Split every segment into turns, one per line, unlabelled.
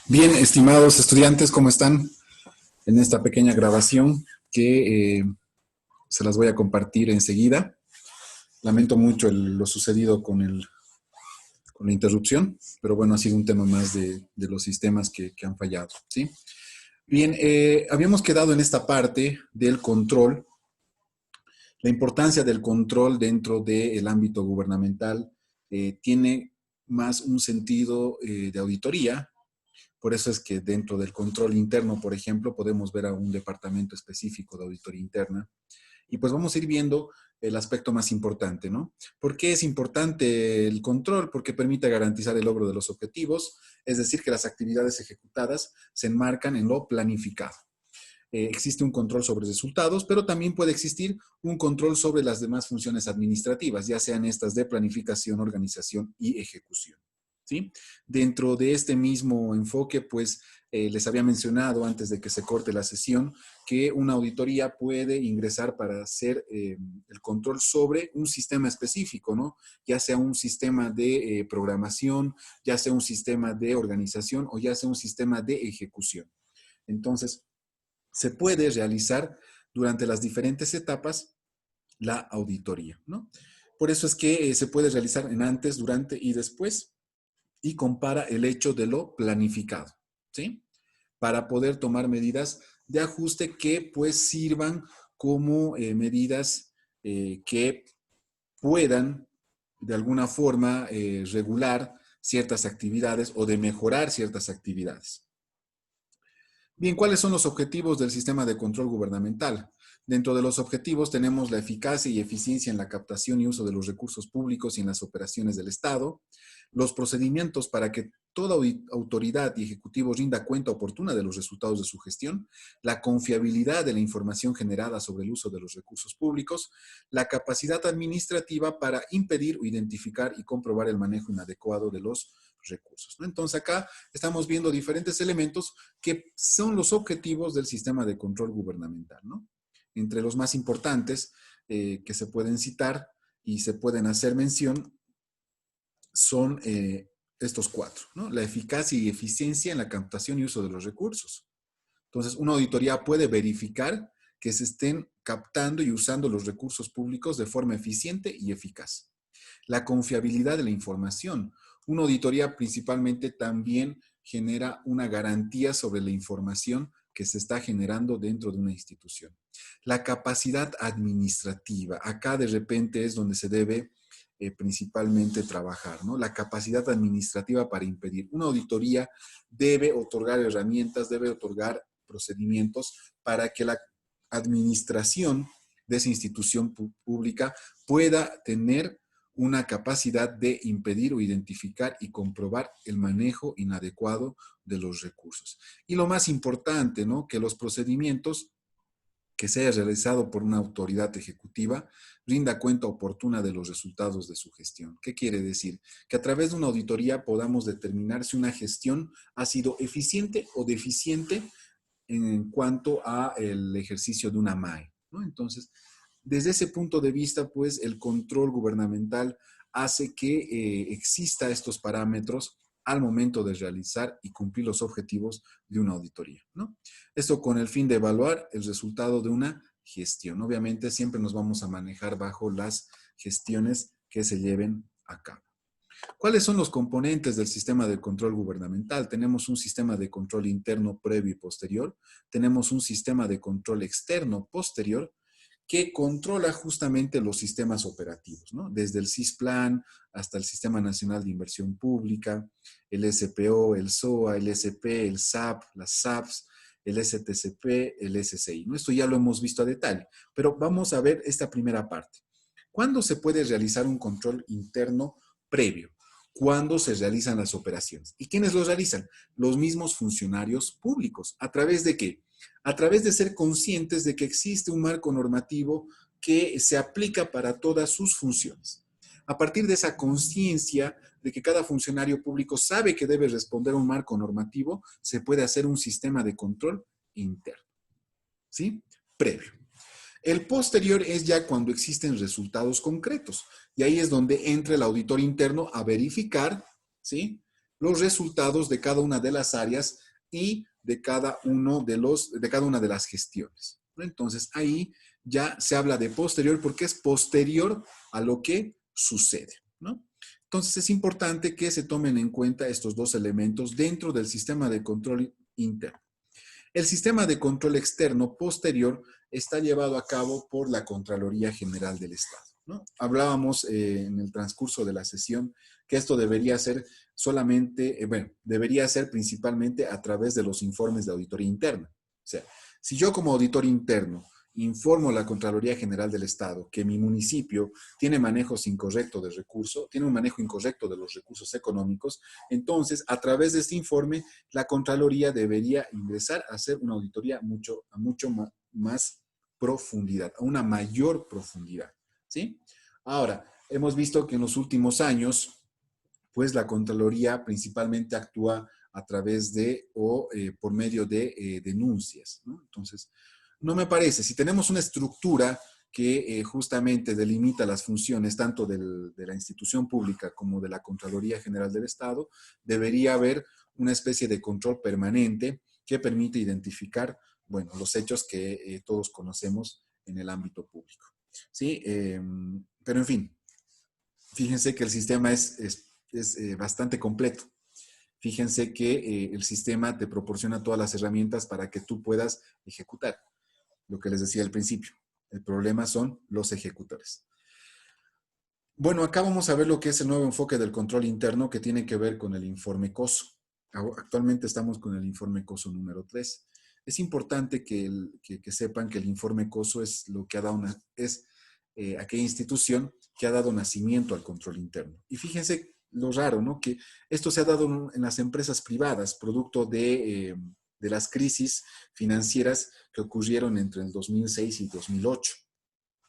Bien, estimados estudiantes, ¿cómo están? En esta pequeña grabación que se las voy a compartir enseguida. Lamento mucho lo sucedido con la interrupción, pero bueno, ha sido un tema más de los sistemas que han fallado, ¿sí? Bien, habíamos quedado en esta parte del control, la importancia del control dentro del ámbito gubernamental tiene más un sentido de auditoría. Por eso es que dentro del control interno, por ejemplo, podemos ver a un departamento específico de auditoría interna. Y pues vamos a ir viendo el aspecto más importante, ¿no? ¿Por qué es importante el control? Porque permite garantizar el logro de los objetivos, es decir, que las actividades ejecutadas se enmarcan en lo planificado. Existe un control sobre resultados, pero también puede existir un control sobre las demás funciones administrativas, ya sean estas de planificación, organización y ejecución. ¿Sí? Dentro de este mismo enfoque, pues les había mencionado antes de que se corte la sesión que una auditoría puede ingresar para hacer el control sobre un sistema específico, ¿no? Ya sea un sistema de programación, ya sea un sistema de organización o ya sea un sistema de ejecución. Entonces, se puede realizar durante las diferentes etapas la auditoría, ¿no? Por eso es que se puede realizar en antes, durante y después y compara el hecho de lo planificado, ¿sí? Para poder tomar medidas de ajuste que pues sirvan como medidas que puedan de alguna forma regular ciertas actividades o de mejorar ciertas actividades. Bien, ¿cuáles son los objetivos del sistema de control gubernamental? Dentro de los objetivos tenemos la eficacia y eficiencia en la captación y uso de los recursos públicos y en las operaciones del Estado, los procedimientos para que toda autoridad y ejecutivo rinda cuenta oportuna de los resultados de su gestión, la confiabilidad de la información generada sobre el uso de los recursos públicos, la capacidad administrativa para impedir o identificar y comprobar el manejo inadecuado de los recursos, ¿no? Entonces acá estamos viendo diferentes elementos que son los objetivos del sistema de control gubernamental, ¿no? Entre los más importantes que se pueden citar y se pueden hacer mención son estos cuatro, ¿no? La eficacia y eficiencia en la captación y uso de los recursos. Entonces, una auditoría puede verificar que se estén captando y usando los recursos públicos de forma eficiente y eficaz. La confiabilidad de la información. Una auditoría principalmente también genera una garantía sobre la información que se está generando dentro de una institución. La capacidad administrativa. Acá de repente es donde se debe principalmente trabajar, ¿no? La capacidad administrativa para impedir. Una auditoría debe otorgar herramientas, debe otorgar procedimientos para que la administración de esa institución pública pueda tener una capacidad de impedir o identificar y comprobar el manejo inadecuado de los recursos. Y lo más importante, ¿no? Que los procedimientos que se haya realizado por una autoridad ejecutiva rinda cuenta oportuna de los resultados de su gestión. ¿Qué quiere decir? Que a través de una auditoría podamos determinar si una gestión ha sido eficiente o deficiente en cuanto a el ejercicio de una MAE, ¿no? Entonces, desde ese punto de vista, pues el control gubernamental hace que exista estos parámetros al momento de realizar y cumplir los objetivos de una auditoría, ¿no? Esto con el fin de evaluar el resultado de una gestión. Obviamente siempre nos vamos a manejar bajo las gestiones que se lleven a cabo. ¿Cuáles son los componentes del sistema de control gubernamental? Tenemos un sistema de control interno previo y posterior, tenemos un sistema de control externo posterior que controla justamente los sistemas operativos, ¿no? Desde el SISPLAN hasta el Sistema Nacional de Inversión Pública, el SPO, el SOA, el SP, el SAP, las SAPs, el STCP, el SCI, ¿no? Esto ya lo hemos visto a detalle, pero vamos a ver esta primera parte. ¿Cuándo se puede realizar un control interno previo? Cuando se realizan las operaciones. ¿Y quiénes los realizan? Los mismos funcionarios públicos. ¿A través de qué? A través de ser conscientes de que existe un marco normativo que se aplica para todas sus funciones. A partir de esa conciencia de que cada funcionario público sabe que debe responder a un marco normativo, se puede hacer un sistema de control interno, ¿sí? Previo. El posterior es ya cuando existen resultados concretos. Y ahí es donde entra el auditor interno a verificar, ¿sí? los resultados de cada una de las áreas y de cada una de las gestiones. Entonces, ahí ya se habla de posterior porque es posterior a lo que sucede, ¿no? Entonces, es importante que se tomen en cuenta estos dos elementos dentro del sistema de control interno. El sistema de control externo posterior está llevado a cabo por la Contraloría General del Estado, ¿no? Hablábamos en el transcurso de la sesión que esto debería ser solamente, debería ser principalmente a través de los informes de auditoría interna. O sea, si yo como auditor interno informo a la Contraloría General del Estado que mi municipio tiene manejos incorrectos de recursos, tiene un manejo incorrecto de los recursos económicos, entonces a través de este informe la Contraloría debería ingresar a hacer una auditoría a mucho más profundidad, a una mayor profundidad, ¿sí? Ahora, hemos visto que en los últimos años, pues la Contraloría principalmente actúa a través de o por medio de denuncias, ¿no? Entonces, no me parece, si tenemos una estructura que justamente delimita las funciones tanto de la institución pública como de la Contraloría General del Estado, debería haber una especie de control permanente que permite identificar, bueno, los hechos que todos conocemos en el ámbito público. ¿Sí? Pero en fin, fíjense que el sistema es bastante completo. Fíjense que el sistema te proporciona todas las herramientas para que tú puedas ejecutar lo que les decía al principio. El problema son los ejecutores. Bueno, acá vamos a ver lo que es el nuevo enfoque del control interno que tiene que ver con el informe COSO. Actualmente estamos con el informe COSO número 3. Es importante que sepan que el informe COSO es lo que ha dado aquella institución que ha dado nacimiento al control interno. Y fíjense lo raro, ¿no? Que esto se ha dado en las empresas privadas, producto de las crisis financieras que ocurrieron entre el 2006 y 2008,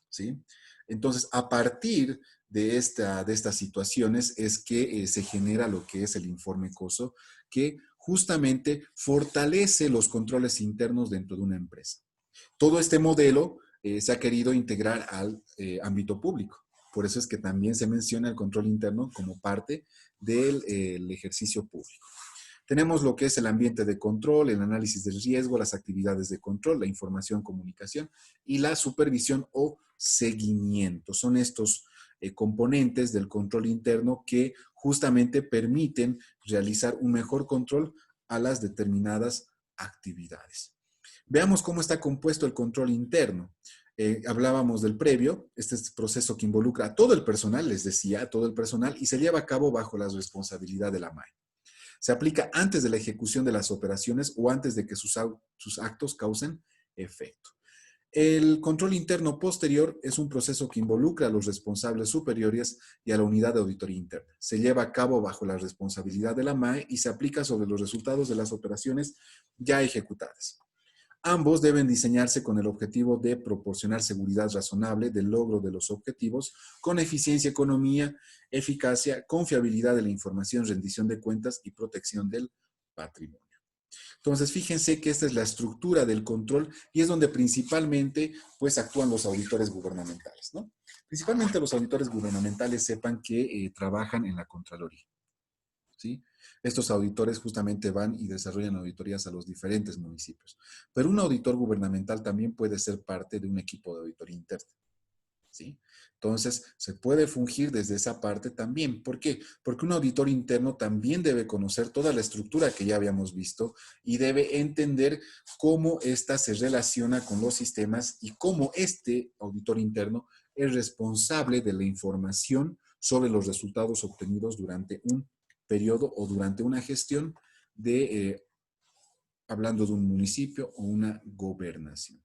¿sí? Entonces, a partir de estas situaciones es que se genera lo que es el informe COSO, que justamente fortalece los controles internos dentro de una empresa. Todo este modelo se ha querido integrar al ámbito público. Por eso es que también se menciona el control interno como parte del ejercicio público. Tenemos lo que es el ambiente de control, el análisis del riesgo, las actividades de control, la información, comunicación y la supervisión o seguimiento. Son estos componentes del control interno que justamente permiten realizar un mejor control a las determinadas actividades. Veamos cómo está compuesto el control interno. Hablábamos del previo, este es el proceso que involucra a todo el personal, les decía, a todo el personal, y se lleva a cabo bajo la responsabilidad de la MAE. Se aplica antes de la ejecución de las operaciones o antes de que sus actos causen efecto. El control interno posterior es un proceso que involucra a los responsables superiores y a la unidad de auditoría interna. Se lleva a cabo bajo la responsabilidad de la MAE y se aplica sobre los resultados de las operaciones ya ejecutadas. Ambos deben diseñarse con el objetivo de proporcionar seguridad razonable del logro de los objetivos con eficiencia, economía, eficacia, confiabilidad de la información, rendición de cuentas y protección del patrimonio. Entonces, fíjense que esta es la estructura del control y es donde principalmente pues actúan los auditores gubernamentales, ¿no? Principalmente los auditores gubernamentales sepan que trabajan en la Contraloría, ¿sí? Estos auditores justamente van y desarrollan auditorías a los diferentes municipios. Pero un auditor gubernamental también puede ser parte de un equipo de auditoría interna, ¿sí? Entonces, se puede fungir desde esa parte también. ¿Por qué? Porque un auditor interno también debe conocer toda la estructura que ya habíamos visto y debe entender cómo ésta se relaciona con los sistemas y cómo este auditor interno es responsable de la información sobre los resultados obtenidos durante un periodo o durante una gestión hablando de un municipio o una gobernación.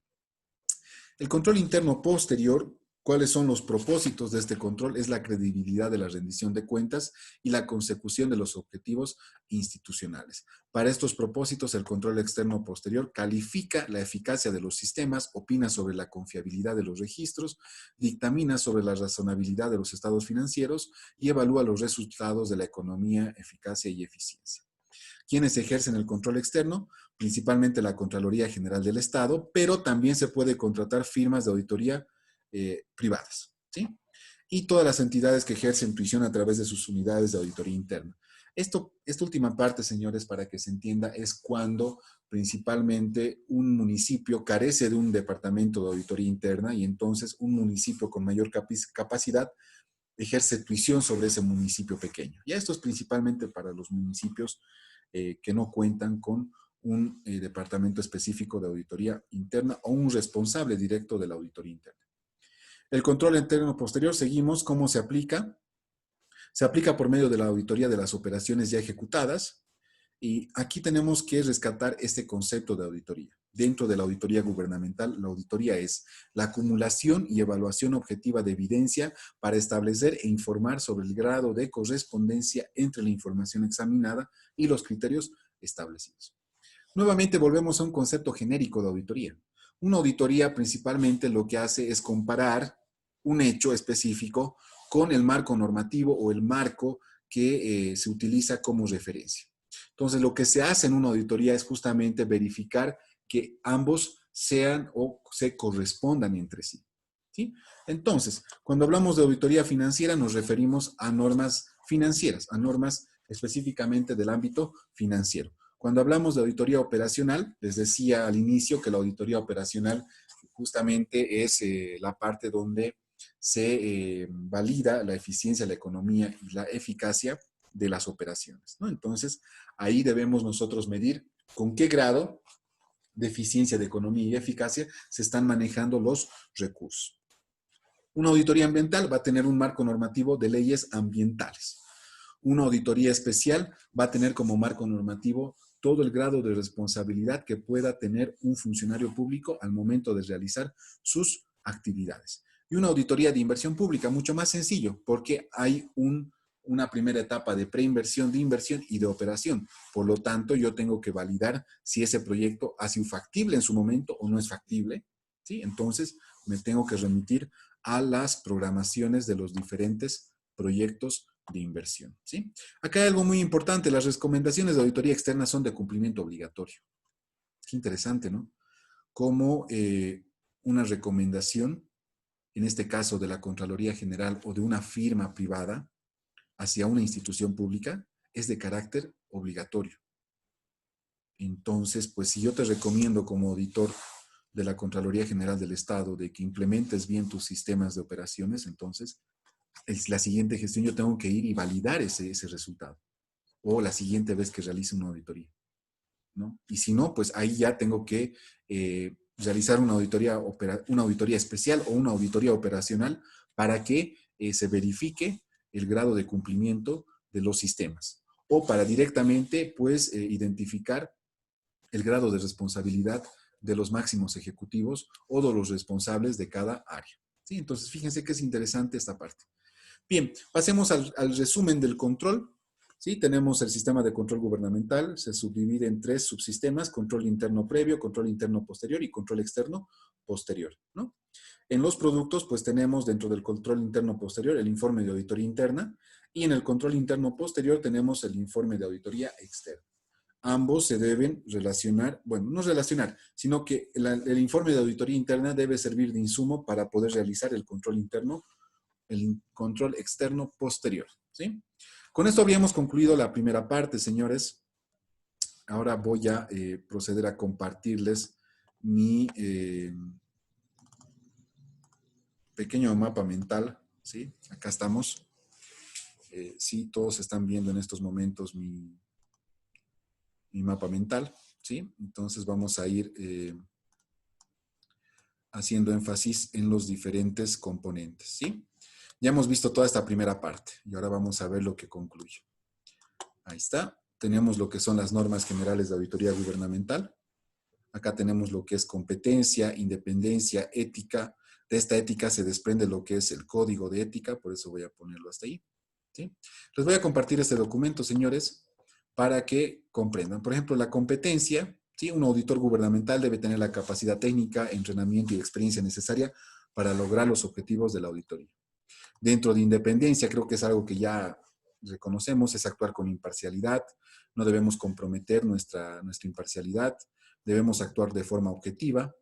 El control interno posterior, ¿cuáles son los propósitos de este control? Es la credibilidad de la rendición de cuentas y la consecución de los objetivos institucionales. Para estos propósitos, el control externo posterior califica la eficacia de los sistemas, opina sobre la confiabilidad de los registros, dictamina sobre la razonabilidad de los estados financieros y evalúa los resultados de la economía, eficacia y eficiencia. ¿Quiénes ejercen el control externo? Principalmente la Contraloría General del Estado, pero también se puede contratar firmas de auditoría privadas, ¿sí? Y todas las entidades que ejercen tuición a través de sus unidades de auditoría interna. Esta última parte, señores, para que se entienda, es cuando principalmente un municipio carece de un departamento de auditoría interna y entonces un municipio con mayor capacidad ejerce tuición sobre ese municipio pequeño. Y esto es principalmente para los municipios que no cuentan con un departamento específico de auditoría interna o un responsable directo de la auditoría interna. El control interno posterior, seguimos cómo se aplica. Se aplica por medio de la auditoría de las operaciones ya ejecutadas. Y aquí tenemos que rescatar este concepto de auditoría. Dentro de la auditoría gubernamental, la auditoría es la acumulación y evaluación objetiva de evidencia para establecer e informar sobre el grado de correspondencia entre la información examinada y los criterios establecidos. Nuevamente volvemos a un concepto genérico de auditoría. Una auditoría principalmente lo que hace es comparar un hecho específico con el marco normativo o el marco que se utiliza como referencia. Entonces, lo que se hace en una auditoría es justamente verificar que ambos sean o se correspondan entre sí. ¿Sí? Entonces, cuando hablamos de auditoría financiera, nos referimos a normas financieras, a normas específicamente del ámbito financiero. Cuando hablamos de auditoría operacional, les decía al inicio que la auditoría operacional justamente es la parte donde se valida la eficiencia, la economía y la eficacia de las operaciones, ¿no? Entonces, ahí debemos nosotros medir con qué grado de eficiencia, de economía y eficacia se están manejando los recursos. Una auditoría ambiental va a tener un marco normativo de leyes ambientales. Una auditoría especial va a tener como marco normativo todo el grado de responsabilidad que pueda tener un funcionario público al momento de realizar sus actividades. Y una auditoría de inversión pública, mucho más sencillo, porque hay una primera etapa de preinversión, de inversión y de operación. Por lo tanto, yo tengo que validar si ese proyecto ha sido factible en su momento o no es factible, ¿sí? Entonces, me tengo que remitir a las programaciones de los diferentes proyectos de inversión, ¿sí? Acá hay algo muy importante, las recomendaciones de auditoría externa son de cumplimiento obligatorio. Qué interesante, ¿no? Como una recomendación, en este caso de la Contraloría General o de una firma privada hacia una institución pública, es de carácter obligatorio. Entonces, pues si yo te recomiendo como auditor de la Contraloría General del Estado de que implementes bien tus sistemas de operaciones, entonces la siguiente gestión yo tengo que ir y validar ese resultado. O la siguiente vez que realice una auditoría, ¿no? Y si no, pues ahí ya tengo que realizar una auditoría especial o una auditoría operacional para que se verifique el grado de cumplimiento de los sistemas. O para directamente, pues, identificar el grado de responsabilidad de los máximos ejecutivos o de los responsables de cada área. ¿Sí? Entonces, fíjense que es interesante esta parte. Bien, pasemos al resumen del control. ¿Sí? Tenemos el sistema de control gubernamental, se subdivide en 3 subsistemas: control interno previo, control interno posterior y control externo posterior, ¿no? En los productos, pues tenemos dentro del control interno posterior el informe de auditoría interna y en el control interno posterior tenemos el informe de auditoría externa. Ambos se deben relacionar, bueno, no relacionar, sino que el informe de auditoría interna debe servir de insumo para poder realizar el control interno, el control externo posterior, ¿sí? Con esto habíamos concluido la primera parte, señores. Ahora voy a proceder a compartirles mi pequeño mapa mental, ¿sí? Acá estamos. Sí, todos están viendo en estos momentos mi mapa mental, ¿sí? Entonces vamos a ir haciendo énfasis en los diferentes componentes, ¿sí? Ya hemos visto toda esta primera parte y ahora vamos a ver lo que concluye. Ahí está. Tenemos lo que son las normas generales de auditoría gubernamental. Acá tenemos lo que es competencia, independencia, ética. De esta ética se desprende lo que es el código de ética, por eso voy a ponerlo hasta ahí, ¿sí? Les voy a compartir este documento, señores, para que comprendan. Por ejemplo, la competencia, ¿sí? Un auditor gubernamental debe tener la capacidad técnica, entrenamiento y experiencia necesaria para lograr los objetivos de la auditoría. Dentro de independencia, creo que es algo que ya reconocemos, es actuar con imparcialidad, no debemos comprometer nuestra imparcialidad, debemos actuar de forma objetiva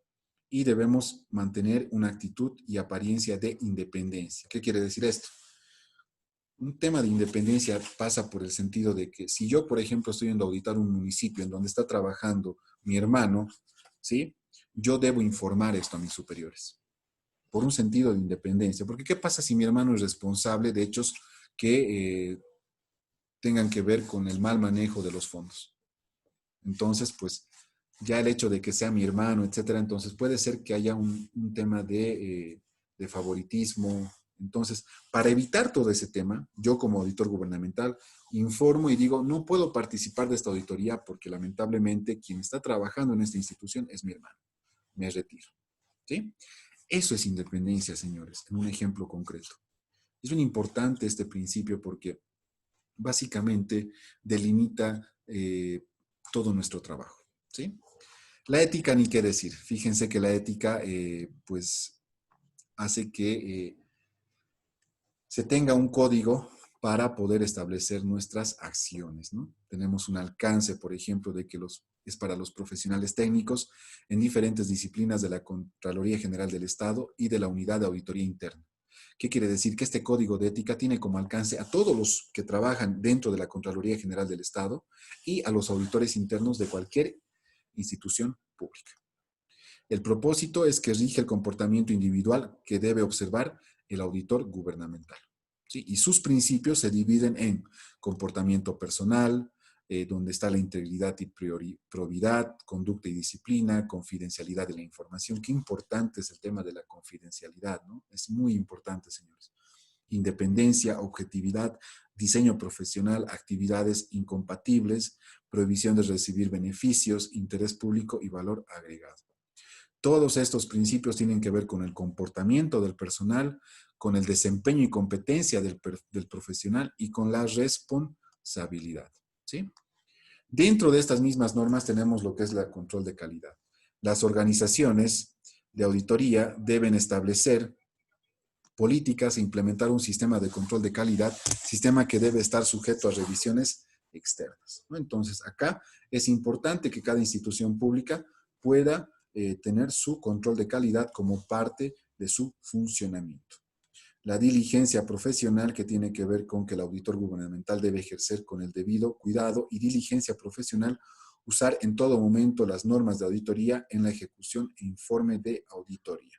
y debemos mantener una actitud y apariencia de independencia. ¿Qué quiere decir esto? un tema de independencia pasa por el sentido de que si yo, por ejemplo, estoy yendo a auditar un municipio en donde está trabajando mi hermano, ¿sí? Yo debo informar esto a mis superiores, por un sentido de independencia. Porque ¿qué pasa si mi hermano es responsable de hechos que tengan que ver con el mal manejo de los fondos? Entonces, pues, ya el hecho de que sea mi hermano, etcétera, entonces puede ser que haya un tema de favoritismo. Entonces, para evitar todo ese tema, yo como auditor gubernamental informo y digo, no puedo participar de esta auditoría porque lamentablemente quien está trabajando en esta institución es mi hermano. Me retiro. ¿Sí? Eso es independencia, señores, en un ejemplo concreto. Es bien importante este principio porque básicamente delimita todo nuestro trabajo. ¿Sí? La ética, ni qué decir. Fíjense que la ética, pues, hace que se tenga un código para poder establecer nuestras acciones, ¿no? Tenemos un alcance, por ejemplo, de que es para los profesionales técnicos en diferentes disciplinas de la Contraloría General del Estado y de la Unidad de Auditoría Interna. ¿Qué quiere decir? Que este código de ética tiene como alcance a todos los que trabajan dentro de la Contraloría General del Estado y a los auditores internos de cualquier institución pública. El propósito es que rige el comportamiento individual que debe observar el auditor gubernamental. ¿Sí? Y sus principios se dividen en comportamiento personal, donde está la integridad y probidad, conducta y disciplina, confidencialidad de la información. Qué importante es el tema de la confidencialidad, ¿no? Es muy importante, señores. Independencia, objetividad, diseño profesional, actividades incompatibles, prohibición de recibir beneficios, interés público y valor agregado. Todos estos principios tienen que ver con el comportamiento del personal, con el desempeño y competencia del profesional y con la responsabilidad. ¿Sí? Dentro de estas mismas normas tenemos lo que es el control de calidad. Las organizaciones de auditoría deben establecer políticas e implementar un sistema de control de calidad, sistema que debe estar sujeto a revisiones externas, ¿no? Entonces, acá es importante que cada institución pública pueda tener su control de calidad como parte de su funcionamiento. La diligencia profesional, que tiene que ver con que el auditor gubernamental debe ejercer con el debido cuidado y diligencia profesional, usar en todo momento las normas de auditoría en la ejecución e informe de auditoría.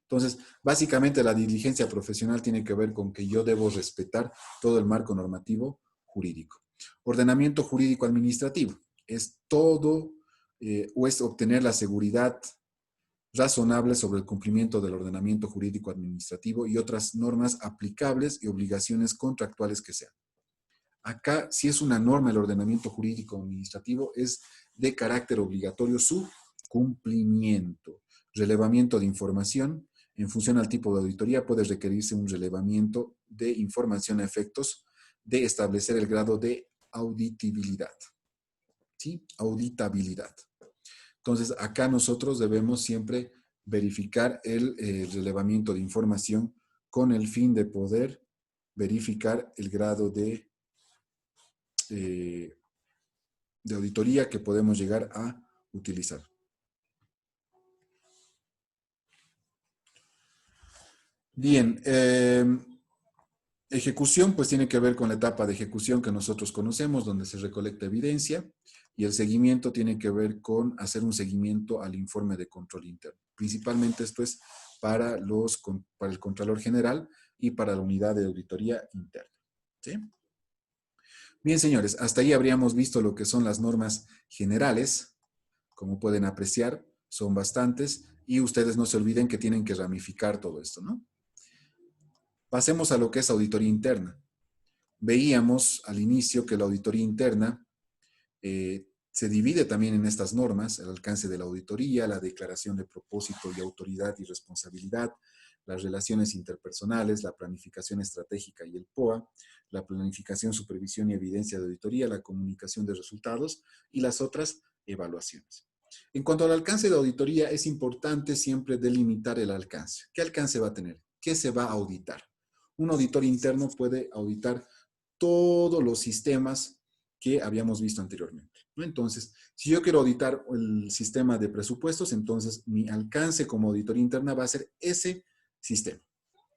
Entonces, básicamente la diligencia profesional tiene que ver con que yo debo respetar todo el marco normativo jurídico. Ordenamiento jurídico administrativo es todo o es obtener la seguridad razonable sobre el cumplimiento del ordenamiento jurídico administrativo y otras normas aplicables y obligaciones contractuales que sean. Acá, si es una norma el ordenamiento jurídico administrativo, es de carácter obligatorio su cumplimiento. Relevamiento de información. En función al tipo de auditoría puede requerirse un relevamiento de información a efectos de establecer el grado de auditabilidad. ¿Sí? Auditabilidad. Entonces, acá nosotros debemos siempre verificar el relevamiento de información con el fin de poder verificar el grado de auditoría que podemos llegar a utilizar. Bien, ejecución pues tiene que ver con la etapa de ejecución que nosotros conocemos, donde se recolecta evidencia, y el seguimiento tiene que ver con hacer un seguimiento al informe de control interno. Principalmente esto es para el Contralor General y para la unidad de auditoría interna. ¿Sí? Bien, señores, hasta ahí habríamos visto lo que son las normas generales. Como pueden apreciar, son bastantes, y ustedes no se olviden que tienen que ramificar todo esto, ¿no? Pasemos a lo que es auditoría interna. Veíamos al inicio que la auditoría interna se divide también en estas normas: el alcance de la auditoría, la declaración de propósito y autoridad y responsabilidad, las relaciones interpersonales, la planificación estratégica y el POA, la planificación, supervisión y evidencia de auditoría, la comunicación de resultados y las otras evaluaciones. En cuanto al alcance de auditoría, es importante siempre delimitar el alcance. ¿Qué alcance va a tener? ¿Qué se va a auditar? Un auditor interno puede auditar todos los sistemas que habíamos visto anteriormente, ¿no? Entonces, si yo quiero auditar el sistema de presupuestos, entonces mi alcance como auditoría interna va a ser ese sistema.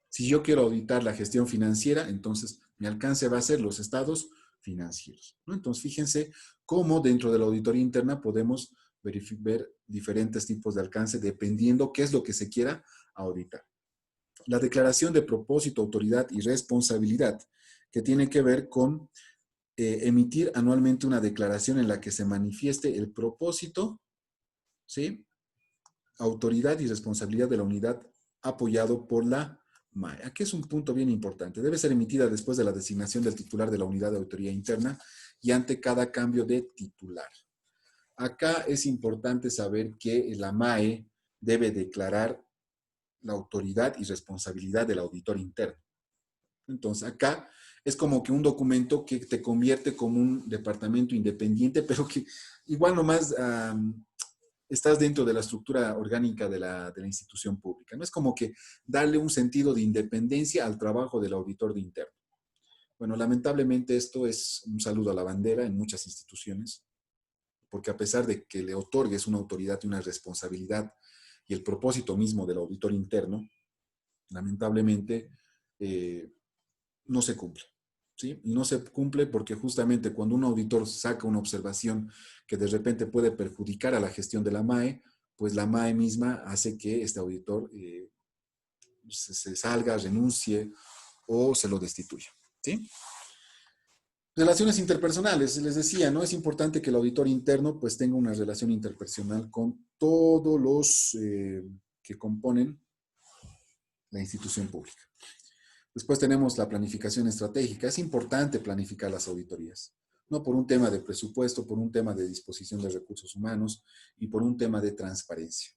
Si yo quiero auditar la gestión financiera, entonces mi alcance va a ser los estados financieros, ¿no? Entonces, fíjense cómo dentro de la auditoría interna podemos ver diferentes tipos de alcance dependiendo qué es lo que se quiera auditar. La declaración de propósito, autoridad y responsabilidad, que tiene que ver con emitir anualmente una declaración en la que se manifieste el propósito, ¿sí? Autoridad y responsabilidad de la unidad apoyado por la MAE. Aquí es un punto bien importante. Debe ser emitida después de la designación del titular de la unidad de auditoría interna y ante cada cambio de titular. Acá es importante saber que la MAE debe declarar la autoridad y responsabilidad del auditor interno. Entonces, acá es como que un documento que te convierte como un departamento independiente, pero que igual nomás estás dentro de la estructura orgánica de la institución pública. No es como que darle un sentido de independencia al trabajo del auditor de interno. Bueno, lamentablemente esto es un saludo a la bandera en muchas instituciones, porque a pesar de que le otorgues una autoridad y una responsabilidad y el propósito mismo del auditor interno, lamentablemente no se cumple. ¿Sí? Y no se cumple porque justamente cuando un auditor saca una observación que de repente puede perjudicar a la gestión de la MAE, pues la MAE misma hace que este auditor se salga, renuncie o se lo destituya. ¿Sí? Relaciones interpersonales, les decía, ¿no? Es importante que el auditor interno pues tenga una relación interpersonal con todos los que componen la institución pública. Después tenemos la planificación estratégica. Es importante planificar las auditorías, no por un tema de presupuesto, por un tema de disposición de recursos humanos y por un tema de transparencia.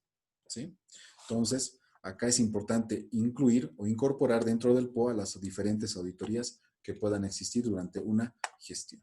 ¿Sí? Entonces, acá es importante incluir o incorporar dentro del POA las diferentes auditorías que puedan existir durante una gestión.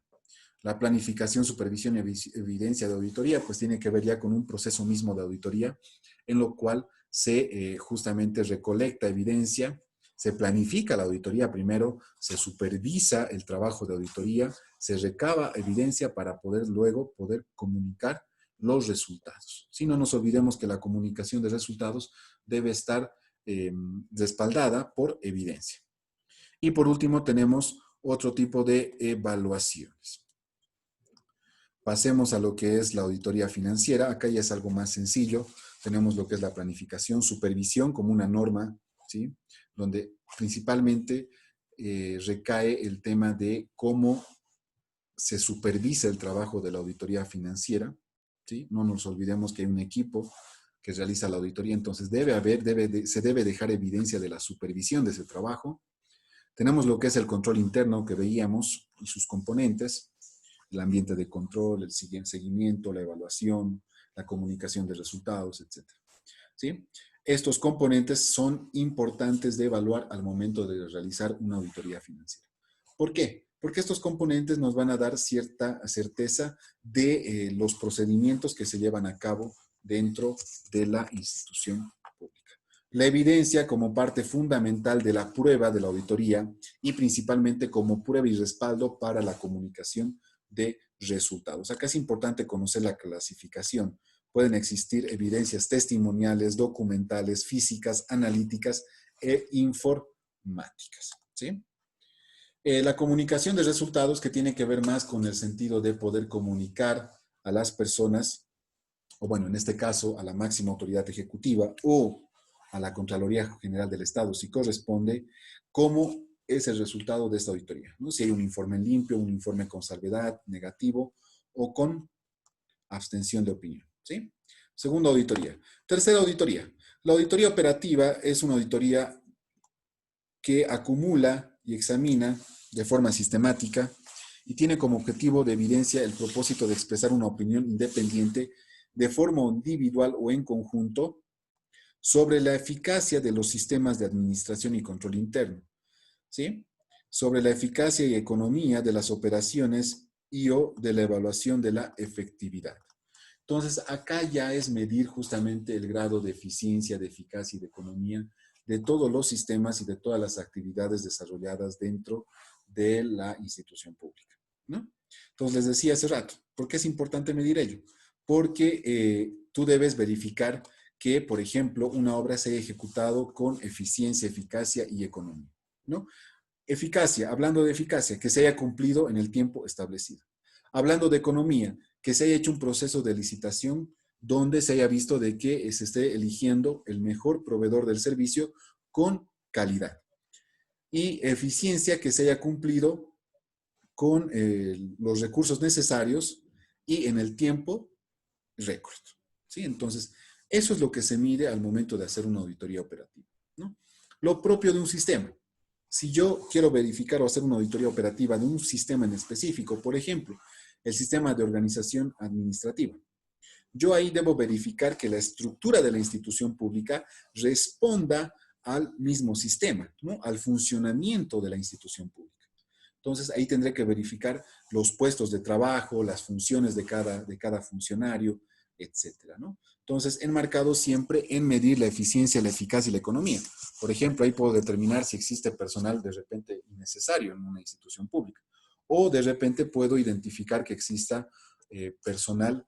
La planificación, supervisión y evidencia de auditoría, pues tiene que ver ya con un proceso mismo de auditoría, en lo cual se justamente recolecta evidencia, se planifica la auditoría primero, se supervisa el trabajo de auditoría, se recaba evidencia para poder luego poder comunicar los resultados. Si no nos olvidemos que la comunicación de resultados debe estar respaldada por evidencia. Y por último tenemos otro tipo de evaluaciones. Pasemos a lo que es la auditoría financiera. Acá ya es algo más sencillo. Tenemos lo que es la planificación, supervisión como una norma, ¿sí? Donde principalmente recae el tema de cómo se supervisa el trabajo de la auditoría financiera, ¿sí? No nos olvidemos que hay un equipo que realiza la auditoría, entonces se debe dejar evidencia de la supervisión de ese trabajo. Tenemos lo que es el control interno que veíamos y sus componentes, el ambiente de control, el seguimiento, la evaluación, la comunicación de resultados, etc. ¿Sí? Estos componentes son importantes de evaluar al momento de realizar una auditoría financiera. ¿Por qué? Porque estos componentes nos van a dar cierta certeza de los procedimientos que se llevan a cabo dentro de la institución pública. La evidencia como parte fundamental de la prueba de la auditoría y principalmente como prueba y respaldo para la comunicación de resultados. Acá es importante conocer la clasificación. Pueden existir evidencias testimoniales, documentales, físicas, analíticas e informáticas. ¿Sí? La comunicación de resultados, que tiene que ver más con el sentido de poder comunicar a las personas, o bueno, en este caso a la máxima autoridad ejecutiva o a la Contraloría General del Estado, si corresponde, cómo es el resultado de esta auditoría, ¿no? Si hay un informe limpio, un informe con salvedad, negativo o con abstención de opinión, ¿sí? Segunda auditoría. Tercera auditoría. La auditoría operativa es una auditoría que acumula y examina de forma sistemática y tiene como objetivo de evidencia el propósito de expresar una opinión independiente de forma individual o en conjunto sobre la eficacia de los sistemas de administración y control interno, ¿sí? Sobre la eficacia y economía de las operaciones y o de la evaluación de la efectividad. Entonces, acá ya es medir justamente el grado de eficiencia, de eficacia y de economía de todos los sistemas y de todas las actividades desarrolladas dentro de la institución pública, ¿no? Entonces, les decía hace rato, ¿por qué es importante medir ello? Porque tú debes verificar que, por ejemplo, una obra se haya ejecutado con eficiencia, eficacia y economía, ¿no? Eficacia, hablando de eficacia, que se haya cumplido en el tiempo establecido. Hablando de economía, que se haya hecho un proceso de licitación donde se haya visto de que se esté eligiendo el mejor proveedor del servicio con calidad. Y eficiencia, que se haya cumplido con los recursos necesarios y en el tiempo récord. ¿Sí? Entonces, eso es lo que se mide al momento de hacer una auditoría operativa, ¿no? Lo propio de un sistema. Si yo quiero verificar o hacer una auditoría operativa de un sistema en específico, por ejemplo, el sistema de organización administrativa, yo ahí debo verificar que la estructura de la institución pública responda al mismo sistema, ¿no? Al funcionamiento de la institución pública. Entonces, ahí tendré que verificar los puestos de trabajo, las funciones de cada funcionario, etcétera, ¿no? Entonces, enmarcado siempre en medir la eficiencia, la eficacia y la economía. Por ejemplo, ahí puedo determinar si existe personal de repente innecesario en una institución pública. O de repente puedo identificar que exista personal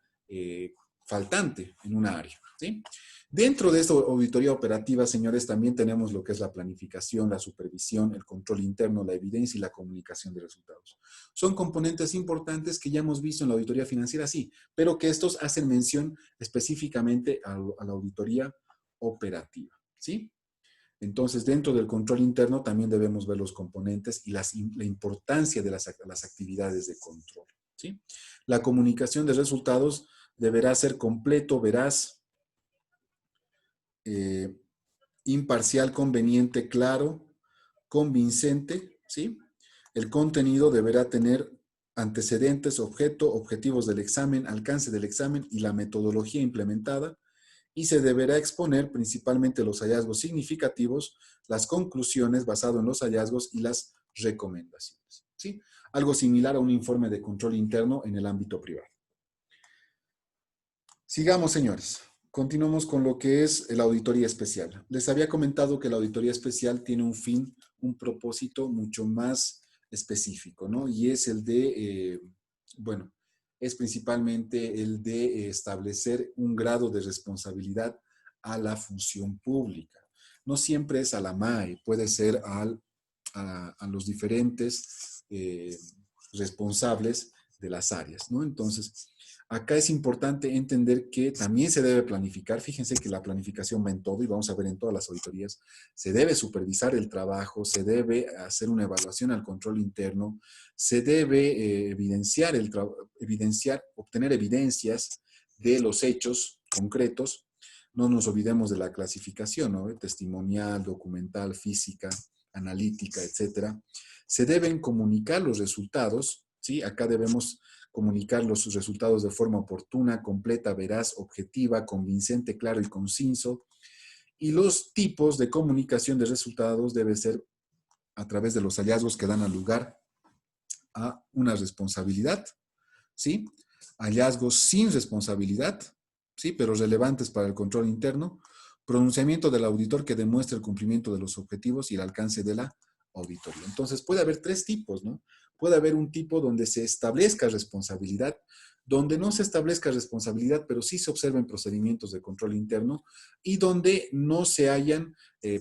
faltante en una área, ¿sí? Dentro de esta auditoría operativa, señores, también tenemos lo que es la planificación, la supervisión, el control interno, la evidencia y la comunicación de resultados. Son componentes importantes que ya hemos visto en la auditoría financiera, sí, pero que estos hacen mención específicamente a la auditoría operativa, ¿sí? Entonces, dentro del control interno también debemos ver los componentes y la importancia de las actividades de control, ¿sí? La comunicación de resultados deberá ser completo, veraz, eh, imparcial, conveniente, claro, convincente, ¿sí? El contenido deberá tener antecedentes, objeto, objetivos del examen, alcance del examen y la metodología implementada, y se deberá exponer principalmente los hallazgos significativos, las conclusiones basado en los hallazgos y las recomendaciones, ¿sí? Algo similar a un informe de control interno en el ámbito privado. Sigamos, señores. Continuamos con lo que es la auditoría especial. Les había comentado que la auditoría especial tiene un fin, un propósito mucho más específico, ¿no? Y es el de, bueno, es principalmente el de establecer un grado de responsabilidad a la función pública. No siempre es a la MAE, puede ser a los diferentes responsables de las áreas, ¿no? Entonces, acá es importante entender que también se debe planificar. Fíjense que la planificación va en todo y vamos a ver en todas las auditorías. Se debe supervisar el trabajo, se debe hacer una evaluación al control interno, se debe obtener evidencias de los hechos concretos. No nos olvidemos de la clasificación, ¿no? Testimonial, documental, física, analítica, etcétera. Se deben comunicar los resultados, ¿sí? Acá debemos comunicar los resultados de forma oportuna, completa, veraz, objetiva, convincente, claro y conciso. Y los tipos de comunicación de resultados deben ser a través de los hallazgos que dan lugar a una responsabilidad, ¿sí? Hallazgos sin responsabilidad, ¿sí? Pero relevantes para el control interno. Pronunciamiento del auditor que demuestre el cumplimiento de los objetivos y el alcance de la auditoría. Entonces, puede haber tres tipos, ¿no? Puede haber un tipo donde se establezca responsabilidad, donde no se establezca responsabilidad, pero sí se observen procedimientos de control interno y donde no se hayan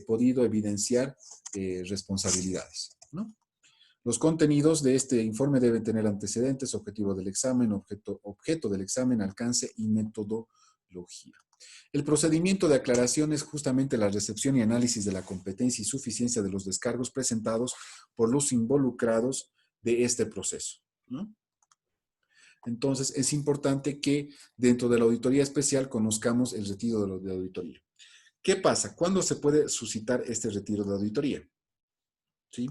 podido evidenciar responsabilidades, ¿no? Los contenidos de este informe deben tener antecedentes, objetivo del examen, objeto del examen, alcance y metodología. El procedimiento de aclaración es justamente la recepción y análisis de la competencia y suficiencia de los descargos presentados por los involucrados de este proceso, ¿no? Entonces, es importante que dentro de la auditoría especial conozcamos el retiro de auditoría. ¿Qué pasa? ¿Cuándo se puede suscitar este retiro de auditoría? ¿Sí?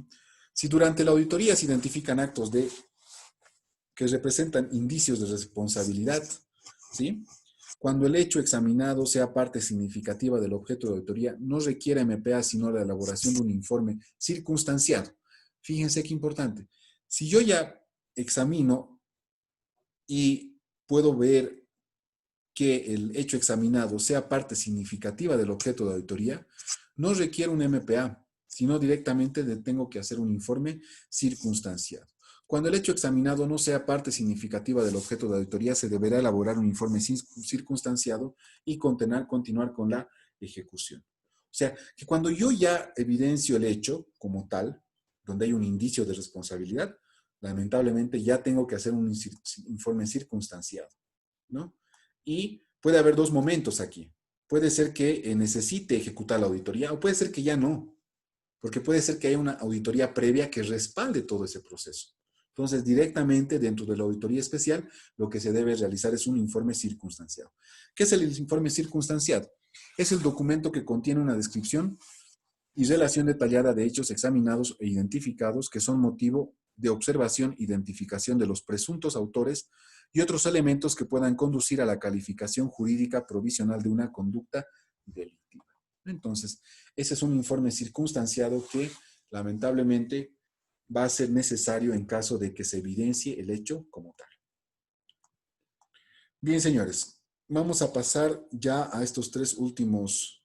Si durante la auditoría se identifican actos que representan indicios de responsabilidad, ¿sí? Cuando el hecho examinado sea parte significativa del objeto de auditoría, no requiere MPA sino la elaboración de un informe circunstanciado. Fíjense qué importante. Si yo ya examino y puedo ver que el hecho examinado sea parte significativa del objeto de auditoría, no requiere un MPA, sino directamente tengo que hacer un informe circunstanciado. Cuando el hecho examinado no sea parte significativa del objeto de auditoría, se deberá elaborar un informe circunstanciado y continuar con la ejecución. O sea, que cuando yo ya evidencio el hecho como tal, donde hay un indicio de responsabilidad, lamentablemente ya tengo que hacer un informe circunstanciado, ¿no? Y puede haber dos momentos aquí. Puede ser que necesite ejecutar la auditoría o puede ser que ya no, porque puede ser que haya una auditoría previa que respalde todo ese proceso. Entonces, directamente dentro de la auditoría especial, lo que se debe realizar es un informe circunstanciado. ¿Qué es el informe circunstanciado? Es el documento que contiene una descripción y relación detallada de hechos examinados e identificados que son motivo de observación, identificación de los presuntos autores y otros elementos que puedan conducir a la calificación jurídica provisional de una conducta delictiva. Entonces, ese es un informe circunstanciado que lamentablemente va a ser necesario en caso de que se evidencie el hecho como tal. Bien, señores, vamos a pasar ya a estos tres últimos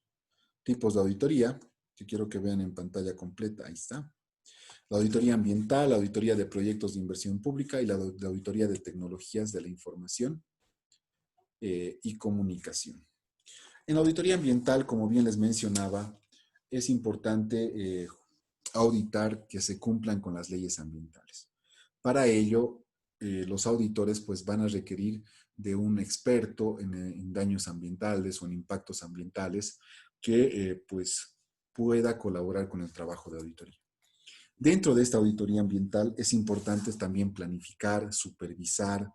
tipos de auditoría, que quiero que vean en pantalla completa. Ahí está. La auditoría ambiental, la auditoría de proyectos de inversión pública y la auditoría de tecnologías de la información y comunicación. En la auditoría ambiental, como bien les mencionaba, es importante auditar que se cumplan con las leyes ambientales. Para ello, los auditores pues, van a requerir de un experto en daños ambientales o en impactos ambientales que pues, pueda colaborar con el trabajo de auditoría. Dentro de esta auditoría ambiental es importante también planificar, supervisar,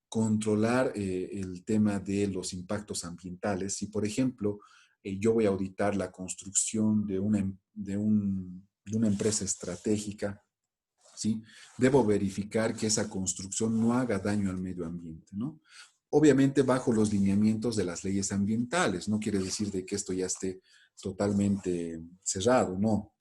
controlar el tema de los impactos ambientales. Si, por ejemplo, yo voy a auditar la construcción de una empresa estratégica, ¿sí? Debo verificar que esa construcción no haga daño al medio ambiente, ¿no? Obviamente bajo los lineamientos de las leyes ambientales. No quiere decir de que esto ya esté totalmente cerrado, no.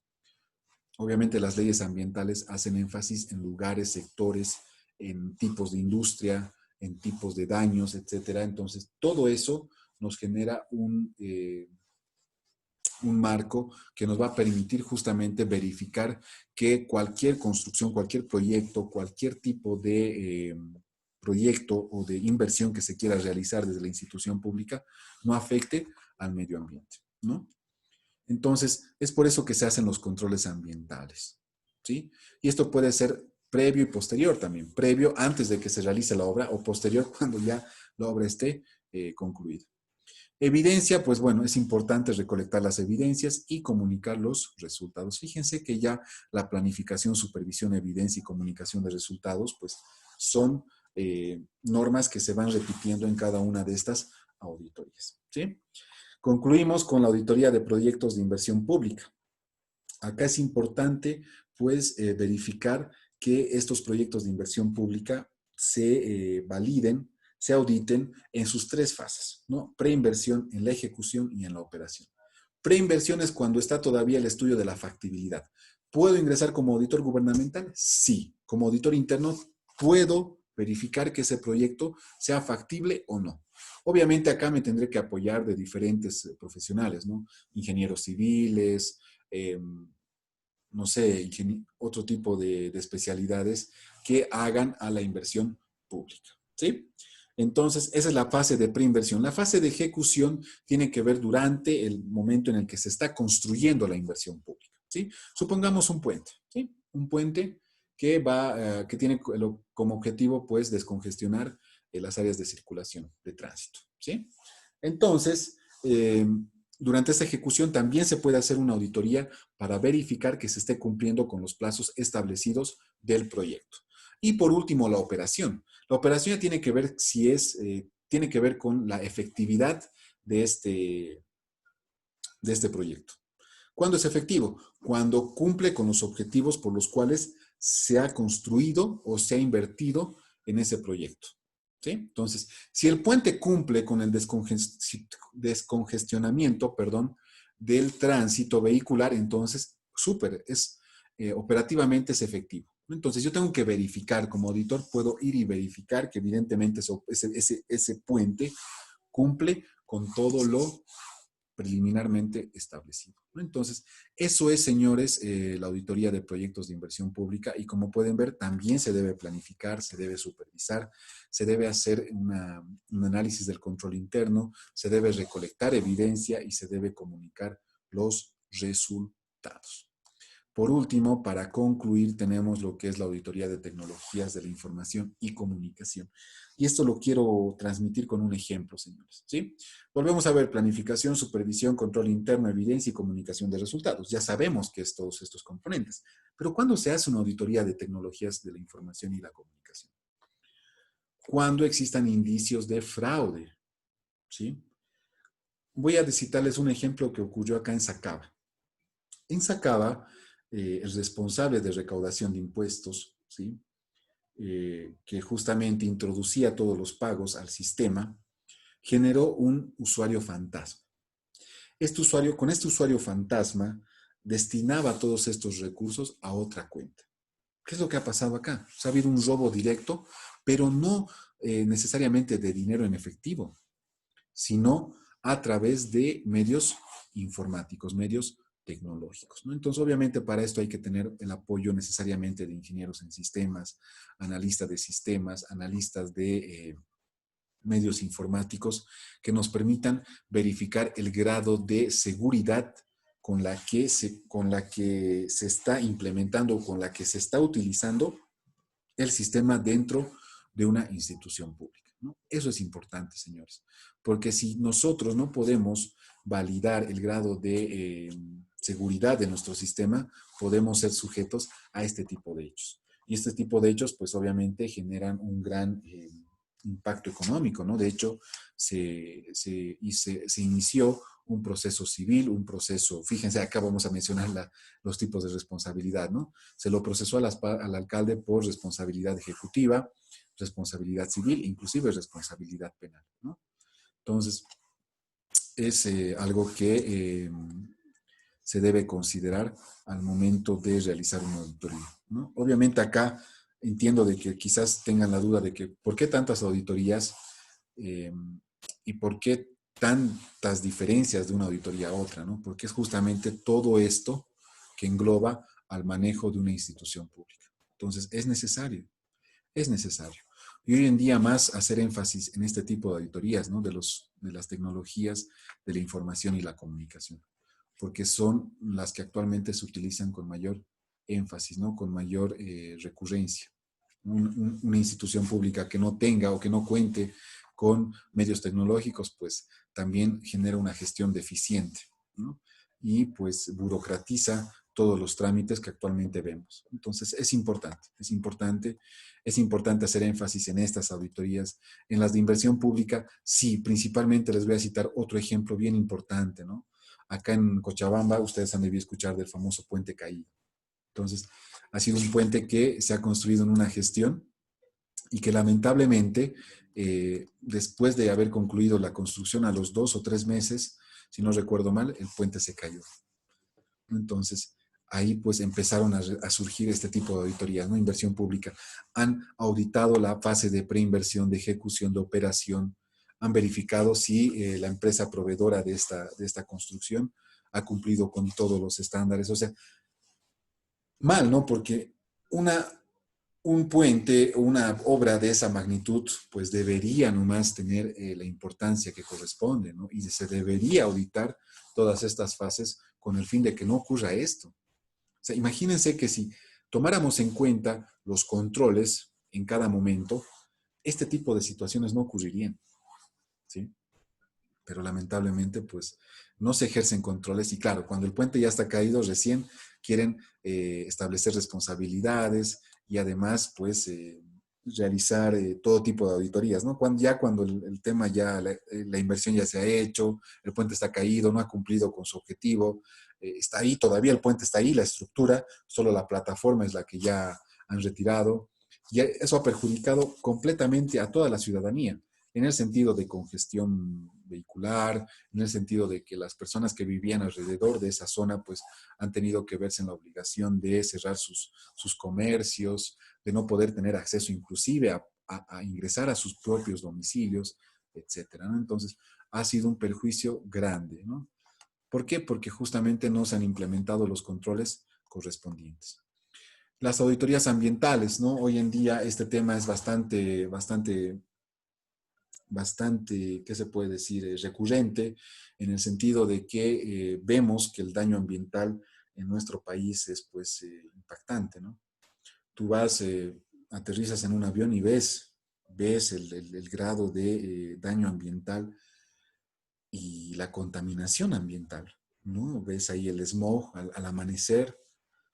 Obviamente las leyes ambientales hacen énfasis en lugares, sectores, en tipos de industria, en tipos de daños, etcétera. Entonces, todo eso nos genera un marco que nos va a permitir justamente verificar que cualquier construcción, cualquier proyecto, cualquier tipo de proyecto o de inversión que se quiera realizar desde la institución pública no afecte al medio ambiente, ¿no? Entonces, es por eso que se hacen los controles ambientales, ¿sí? Y esto puede ser previo y posterior también, previo antes de que se realice la obra o posterior cuando ya la obra esté concluida. Evidencia, pues bueno, es importante recolectar las evidencias y comunicar los resultados. Fíjense que ya la planificación, supervisión, evidencia y comunicación de resultados, pues son normas que se van repitiendo en cada una de estas auditorías, ¿sí? Concluimos con la auditoría de proyectos de inversión pública. Acá es importante, pues, verificar que estos proyectos de inversión pública se validen, se auditen en sus tres fases, ¿no? Preinversión, en la ejecución y en la operación. Preinversión es cuando está todavía el estudio de la factibilidad. ¿Puedo ingresar como auditor gubernamental? Sí. Como auditor interno, puedo verificar que ese proyecto sea factible o no. Obviamente acá me tendré que apoyar de diferentes profesionales, ¿no? Ingenieros civiles, no sé, otro tipo de especialidades que hagan a la inversión pública, ¿sí? Entonces, esa es la fase de preinversión. La fase de ejecución tiene que ver durante el momento en el que se está construyendo la inversión pública, ¿sí? Supongamos un puente, ¿sí? Un puente que tiene como objetivo, pues, descongestionar las áreas de circulación, de tránsito, ¿sí? Entonces, durante esta ejecución también se puede hacer una auditoría para verificar que se esté cumpliendo con los plazos establecidos del proyecto. Y por último, la operación. La operación ya tiene que ver tiene que ver con la efectividad de este proyecto. ¿Cuándo es efectivo? Cuando cumple con los objetivos por los cuales se ha construido o se ha invertido en ese proyecto, ¿sí? Entonces, si el puente cumple con el descongestionamiento, del tránsito vehicular, entonces, operativamente es efectivo. Entonces, yo tengo que verificar, como auditor, puedo ir y verificar que evidentemente ese puente cumple con todo lo preliminarmente establecido, ¿no? Entonces, eso es, señores, la auditoría de proyectos de inversión pública y como pueden ver, también se debe planificar, se debe supervisar, se debe hacer un análisis del control interno, se debe recolectar evidencia y se debe comunicar los resultados. Por último, para concluir, tenemos lo que es la auditoría de tecnologías de la información y comunicación. Y esto lo quiero transmitir con un ejemplo, señores, ¿sí? Volvemos a ver planificación, supervisión, control interno, evidencia y comunicación de resultados. Ya sabemos que es todos estos componentes. Pero ¿cuándo se hace una auditoría de tecnologías de la información y la comunicación? Cuando existan indicios de fraude, ¿sí? Voy a citarles un ejemplo que ocurrió acá en Sacaba. En Sacaba, el responsable de recaudación de impuestos, ¿sí? Que justamente introducía todos los pagos al sistema, generó un usuario fantasma. Con este usuario fantasma, destinaba todos estos recursos a otra cuenta. ¿Qué es lo que ha pasado acá? Ha habido un robo directo, pero no necesariamente de dinero en efectivo, sino a través de medios informáticos, medios tecnológicos, ¿no? Entonces, obviamente, para esto hay que tener el apoyo necesariamente de ingenieros en sistemas, analistas de sistemas, analistas de medios informáticos que nos permitan verificar el grado de seguridad con la que se está implementando o con la que se está utilizando el sistema dentro de una institución pública, ¿no? Eso es importante, señores, porque si nosotros no podemos validar el grado de seguridad de nuestro sistema, podemos ser sujetos a este tipo de hechos. Y este tipo de hechos, pues obviamente generan un gran impacto económico, ¿no? De hecho, se inició un proceso civil, un proceso, fíjense, acá vamos a mencionar los tipos de responsabilidad, ¿no? Se lo procesó al alcalde por responsabilidad ejecutiva, responsabilidad civil, inclusive responsabilidad penal, ¿no? Entonces, es algo que se debe considerar al momento de realizar una auditoría, ¿no? Obviamente acá entiendo de que quizás tengan la duda de que por qué tantas auditorías eh, y por qué tantas diferencias de una auditoría a otra, ¿no? Porque es justamente todo esto que engloba al manejo de una institución pública. Entonces, es necesario, es necesario. Y hoy en día más hacer énfasis en este tipo de auditorías, ¿no? De las tecnologías de la información y la comunicación, porque son las que actualmente se utilizan con mayor énfasis, ¿no? Con mayor recurrencia. Una institución pública que no tenga o que no cuente con medios tecnológicos, pues también genera una gestión deficiente, ¿no? Y pues burocratiza todos los trámites que actualmente vemos. Entonces es importante, es importante, es importante hacer énfasis en estas auditorías. En las de inversión pública, sí, principalmente les voy a citar otro ejemplo bien importante, ¿no? Acá en Cochabamba, ustedes han debido escuchar del famoso puente caído. Entonces, ha sido un puente que se ha construido en una gestión y que lamentablemente, después de haber concluido la construcción a los 2 o 3 meses, si no recuerdo mal, el puente se cayó. Entonces, ahí pues empezaron a surgir este tipo de auditorías, ¿no? Inversión pública. Han auditado la fase de preinversión, de ejecución, de operación, han verificado si la empresa proveedora de esta construcción ha cumplido con todos los estándares. O sea, mal, ¿no? Porque una, un puente o una obra de esa magnitud, pues debería nomás tener la importancia que corresponde, ¿no? Y se debería auditar todas estas fases con el fin de que no ocurra esto. O sea, imagínense que si tomáramos en cuenta los controles en cada momento, este tipo de situaciones no ocurrirían, ¿sí? Pero lamentablemente, pues, no se ejercen controles y claro, cuando el puente ya está caído, recién quieren establecer responsabilidades y además, pues, realizar todo tipo de auditorías, ¿no? Cuando el tema ya, la inversión ya se ha hecho, el puente está caído, no ha cumplido con su objetivo, está ahí, todavía el puente está ahí, la estructura, solo la plataforma es la que ya han retirado. Y eso ha perjudicado completamente a toda la ciudadanía en el sentido de congestión vehicular, en el sentido de que las personas que vivían alrededor de esa zona pues han tenido que verse en la obligación de cerrar sus comercios, de no poder tener acceso inclusive a ingresar a sus propios domicilios, etcétera, ¿no? Entonces, ha sido un perjuicio grande, ¿no? ¿Por qué? Porque justamente no se han implementado los controles correspondientes. Las auditorías ambientales, ¿no? Hoy en día este tema es bastante, ¿qué se puede decir? Recurrente, en el sentido de que vemos que el daño ambiental en nuestro país es pues impactante, ¿no? Tú vas, aterrizas en un avión y ves el grado de daño ambiental y la contaminación ambiental, ¿no? Ves ahí el smog al amanecer,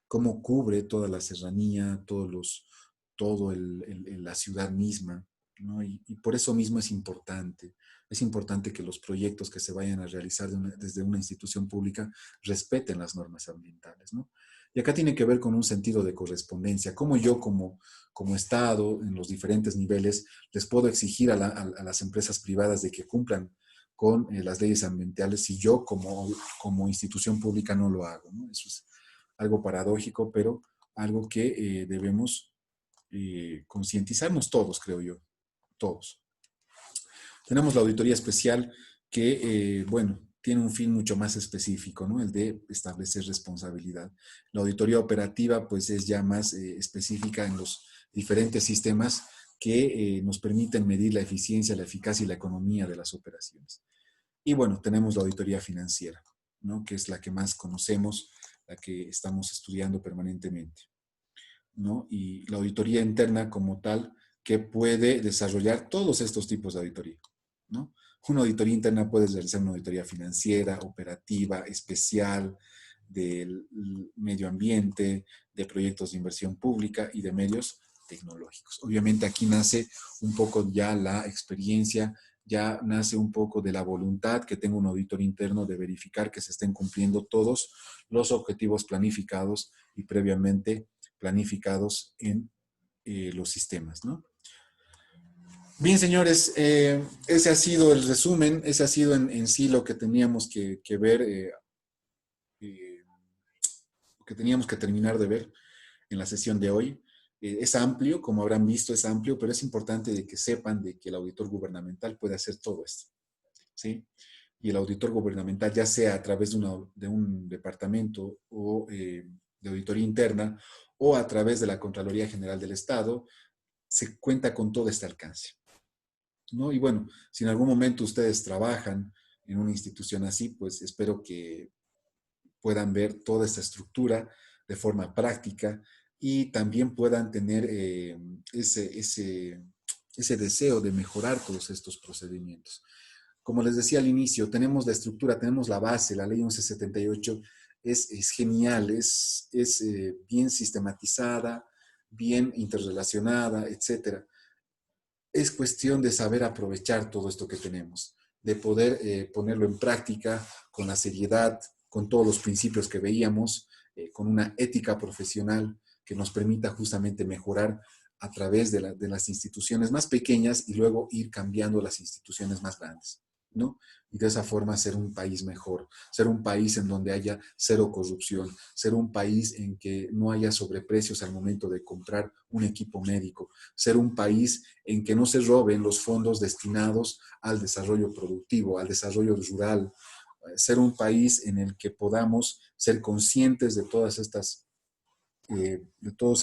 cómo cubre toda la serranía, la ciudad misma, ¿no? Y por eso mismo es importante que los proyectos que se vayan a realizar desde una institución pública respeten las normas ambientales, ¿no? Y acá tiene que ver con un sentido de correspondencia, cómo yo como Estado, en los diferentes niveles, les puedo exigir a las empresas privadas de que cumplan con las leyes ambientales si yo como institución pública no lo hago, ¿no? Eso es algo paradójico, pero algo que debemos concientizarnos todos, creo yo, todos. Tenemos la auditoría especial que, bueno, tiene un fin mucho más específico, ¿no? El de establecer responsabilidad. La auditoría operativa, pues, es ya más específica en los diferentes sistemas que nos permiten medir la eficiencia, la eficacia y la economía de las operaciones. Y bueno, tenemos la auditoría financiera, ¿no? Que es la que más conocemos, la que estamos estudiando permanentemente, ¿no? Y la auditoría interna como tal, que puede desarrollar todos estos tipos de auditoría, ¿no? Una auditoría interna puede realizar una auditoría financiera, operativa, especial, del medio ambiente, de proyectos de inversión pública y de medios tecnológicos. Obviamente aquí nace un poco ya la experiencia, ya nace un poco de la voluntad que tenga un auditor interno de verificar que se estén cumpliendo todos los objetivos planificados y previamente planificados en los sistemas, ¿no? Bien, señores, ese ha sido el resumen, ese ha sido en sí lo que teníamos que ver, eh, lo que teníamos que terminar de ver en la sesión de hoy. Es amplio, como habrán visto, es amplio, pero es importante de que sepan de que el auditor gubernamental puede hacer todo esto, ¿sí? Y el auditor gubernamental, ya sea a través de un departamento o de auditoría interna o a través de la Contraloría General del Estado, se cuenta con todo este alcance, ¿no? Y bueno, si en algún momento ustedes trabajan en una institución así, pues espero que puedan ver toda esta estructura de forma práctica y también puedan tener ese deseo de mejorar todos estos procedimientos. Como les decía al inicio, tenemos la estructura, tenemos la base, la ley 1178 es genial, es bien sistematizada, bien interrelacionada, etcétera. Es cuestión de saber aprovechar todo esto que tenemos, de poder ponerlo en práctica con la seriedad, con todos los principios que veíamos, con una ética profesional que nos permita justamente mejorar a través de las instituciones más pequeñas y luego ir cambiando las instituciones más grandes, ¿no? Y de esa forma ser un país mejor, ser un país en donde haya cero corrupción, ser un país en que no haya sobreprecios al momento de comprar un equipo médico, ser un país en que no se roben los fondos destinados al desarrollo productivo, al desarrollo rural, ser un país en el que podamos ser conscientes de todos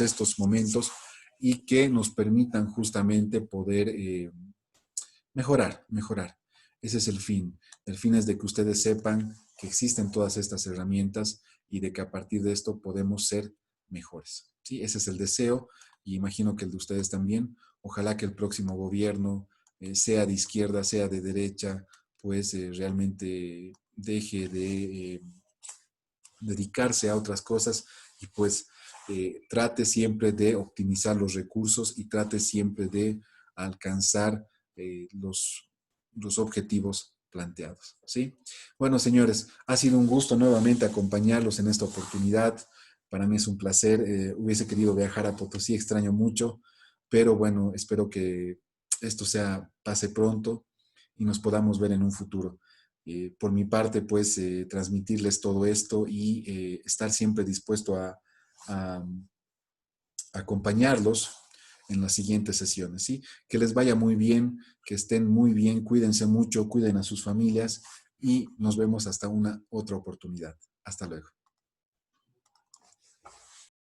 estos momentos y que nos permitan justamente poder mejorar. Ese es el fin. El fin es de que ustedes sepan que existen todas estas herramientas y de que a partir de esto podemos ser mejores. ¿Sí? Ese es el deseo y imagino que el de ustedes también. Ojalá que el próximo gobierno, sea de izquierda, sea de derecha, pues realmente deje de dedicarse a otras cosas y pues trate siempre de optimizar los recursos y trate siempre de alcanzar los objetivos planteados, ¿sí? Bueno, señores, ha sido un gusto nuevamente acompañarlos en esta oportunidad. Para mí es un placer. Hubiese querido viajar a Potosí, extraño mucho, pero bueno, espero que esto pase pronto y nos podamos ver en un futuro. Por mi parte, pues, transmitirles todo esto y estar siempre dispuesto a acompañarlos en las siguientes sesiones, ¿sí? Que les vaya muy bien, que estén muy bien, cuídense mucho, cuiden a sus familias y nos vemos hasta una otra oportunidad. Hasta luego.